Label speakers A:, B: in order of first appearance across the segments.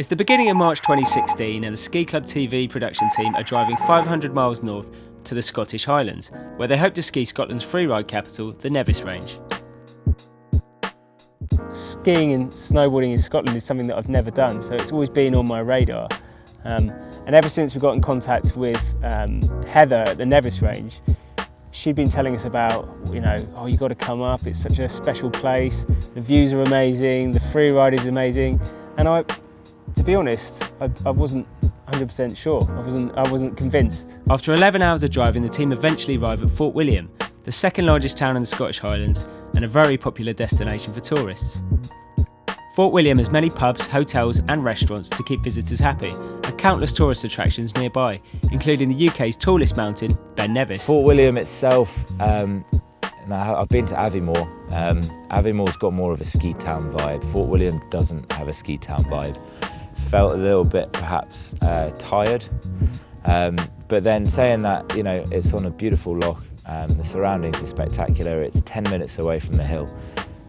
A: It's the beginning of March 2016 and the Ski Club TV production team are driving 500 miles north to the Scottish Highlands, where they hope to ski Scotland's freeride capital, the Nevis Range. Skiing and snowboarding in Scotland is something that I've never done, so it's always been on my radar. And ever since we got in contact with Heather at the Nevis Range, she'd been telling us about, oh, you got to come up, it's such a special place, the views are amazing, the freeride is amazing, and to be honest, I wasn't 100% sure. I wasn't convinced. After 11 hours of driving, the team eventually arrived at Fort William, the second largest town in the Scottish Highlands and a very popular destination for tourists. Fort William has many pubs, hotels and restaurants to keep visitors happy, and countless tourist attractions nearby, including the UK's tallest mountain, Ben Nevis.
B: Fort William itself, I've been to Aonoch Mòr. Aonoch Mòr's got more of a ski town vibe. Fort William doesn't have a ski town vibe. Felt a little bit perhaps tired, but then saying that, it's on a beautiful loch, the surroundings are spectacular, it's 10 minutes away from the hill,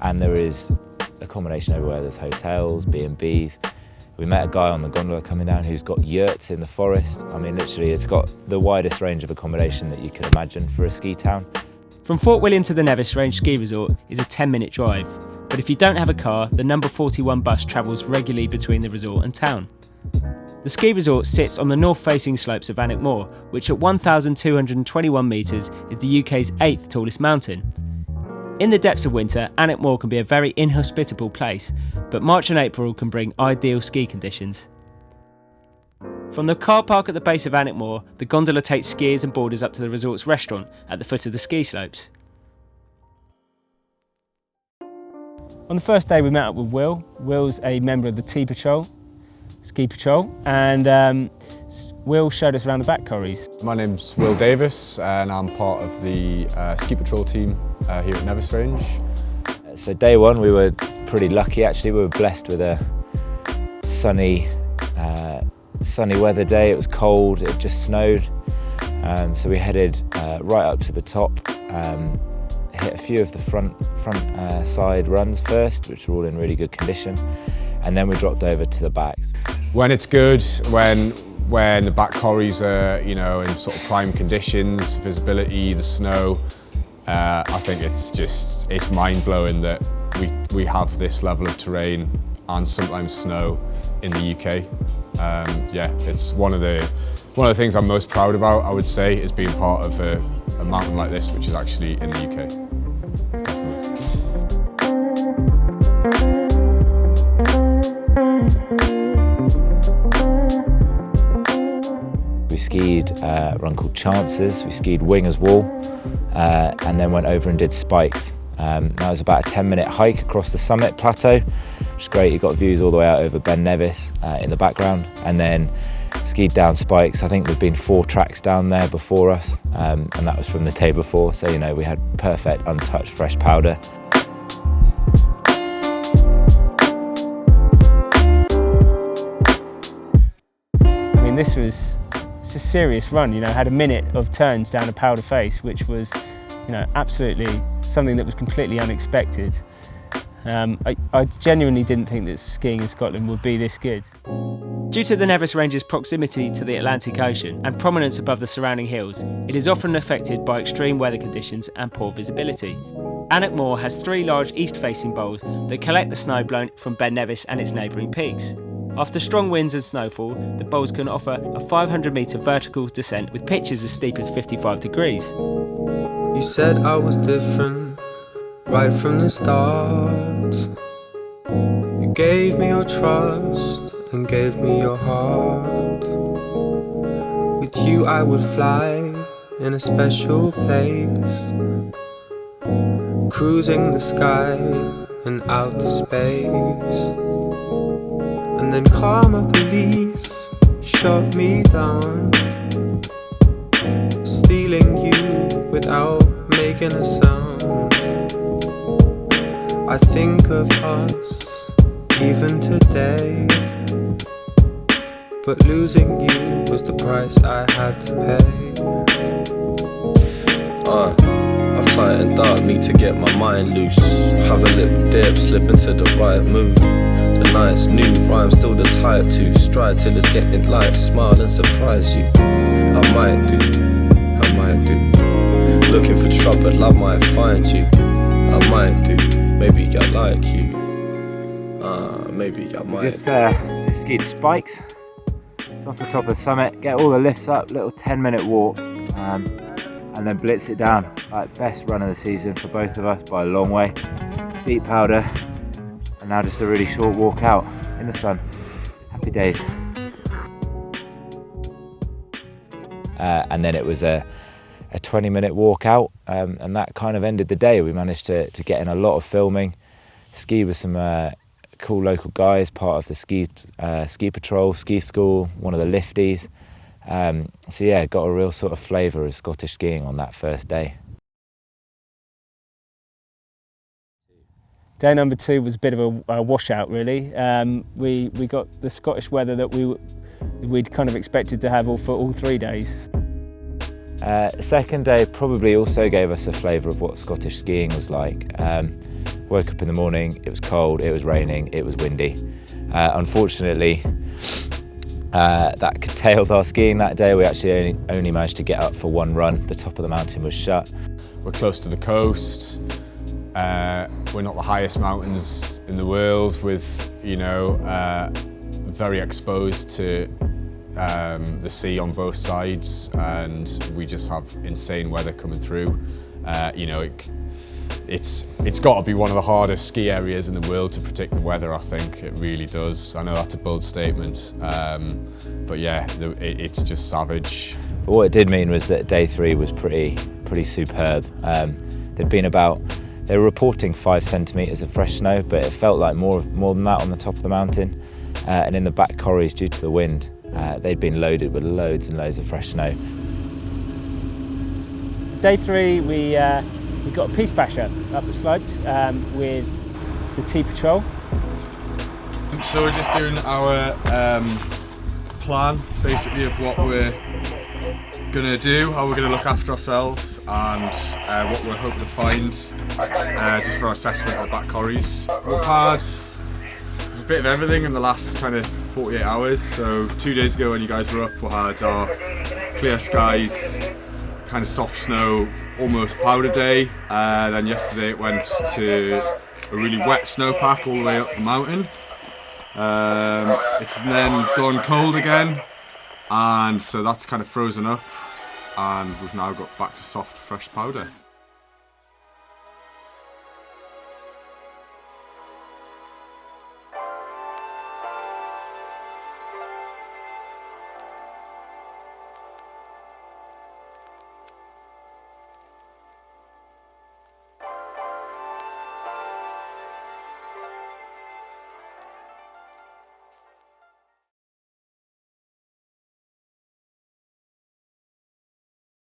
B: and there is accommodation everywhere. There's hotels, B&Bs. We met a guy on the gondola coming down who's got yurts in the forest. I mean, literally, it's got the widest range of accommodation that you can imagine for a ski town.
A: From Fort William to the Nevis Range ski resort is a 10-minute drive, but if you don't have a car, the number 41 bus travels regularly between the resort and town. The ski resort sits on the north-facing slopes of Aonoch Mòr, which at 1,221 metres is the UK's 8th tallest mountain. In the depths of winter, Aonoch Mòr can be a very inhospitable place, but March and April can bring ideal ski conditions. From the car park at the base of Aonoch Mòr, the gondola takes skiers and boarders up to the resort's restaurant at the foot of the ski slopes. On the first day we met up with Will. Will's a member of the Ski Patrol, and Will showed us around the Back Corries.
C: My name's Will Davis and I'm part of the Ski Patrol team here at Nevis Range.
B: So day one we were pretty lucky actually. We were blessed with a sunny weather day. It was cold, it just snowed, so we headed right up to the top, hit a few of the front side runs first, which were all in really good condition, and then we dropped over to the backs.
C: When it's good, when the Back Corries are in sort of prime conditions, visibility, the snow, I think it's mind-blowing that we have this level of terrain and sometimes snow in the UK. It's one of the things I'm most proud about, I would say, is being part of a mountain like this, which is actually in the UK.
B: We skied a run called Chances, we skied Winger's Wall, and then went over and did Spikes. That was about a 10-minute hike across the summit plateau, which is great. You've got views all the way out over Ben Nevis in the background, and then skied down Spikes. I think there'd been 4 tracks down there before us, and that was from the day before, so we had perfect, untouched, fresh powder.
A: I mean, it's a serious run, had a minute of turns down a powder face, which was absolutely something that was completely unexpected. I genuinely didn't think that skiing in Scotland would be this good. Due to the Nevis Range's proximity to the Atlantic Ocean and prominence above the surrounding hills, it is often affected by extreme weather conditions and poor visibility. Aonoch Mòr has 3 large east-facing bowls that collect the snow blown from Ben Nevis and its neighbouring peaks. After strong winds and snowfall, the bowls can offer a 500-metre vertical descent with pitches as steep as 55 degrees.
D: You said I was different right from the start. You gave me your trust and gave me your heart. With you I would fly in a special place, cruising the sky and out to space. And then karma police shut me down, stealing you without making a sound. I think of us even today, but losing you was the price I had to pay.
E: I've tightened
D: getting dark, need to get my mind loose. Have a little dip, slip into the right mood. The night's new, rhyme still the type to stride till it's getting light, smile and surprise you. I might do. Looking for trouble, I might find you. I might do, maybe I like you. Maybe I might.
B: Just skied spikes. It's off the top of the summit, get all the lifts up, little 10-minute walk, and then blitz it down. Like, best run of the season for both of us by a long way. Deep powder, and now just a really short walk out in the sun. Happy days. And then it was a 20-minute walk out, and that kind of ended the day. We managed to get in a lot of filming, ski with some cool local guys, part of the ski patrol, ski school, one of the lifties. So yeah, got a real sort of flavour of Scottish skiing on that first day.
A: Day number 2 was a bit of a washout, really. We got the Scottish weather that we'd kind of expected to have for all 3 days.
B: Second day probably also gave us a flavour of what Scottish skiing was like. Woke up in the morning, it was cold, it was raining, it was windy. Unfortunately, that curtailed our skiing that day. We actually only managed to get up for one run. The top of the mountain was shut.
C: We're close to the coast. We're not the highest mountains in the world, with, you know, very exposed to the sea on both sides, and we just have insane weather coming through. You know, it's got to be one of the hardest ski areas in the world to predict the weather. I think it really does. I know that's a bold statement, but yeah, it's just savage.
B: But what it did mean was that day 3 was pretty superb. They were reporting 5 centimetres of fresh snow, but it felt like more than that on the top of the mountain. And in the Back Corries, due to the wind, they'd been loaded with loads and loads of fresh snow.
A: Day 3, we got a peace basher up the slopes with the tea patrol.
E: So we're just doing our plan, basically, of what we're going to do, how we're going to look after ourselves, and what we're hoping to find just for our assessment of the Back Corries. We've had a bit of everything in the last kind of 48 hours. So 2 days ago when you guys were up, we had our clear skies, kind of soft snow, almost powder day. Then yesterday it went to a really wet snowpack all the way up the mountain. It's then gone cold again, and so that's kind of frozen up, and we've now got back to soft, fresh powder.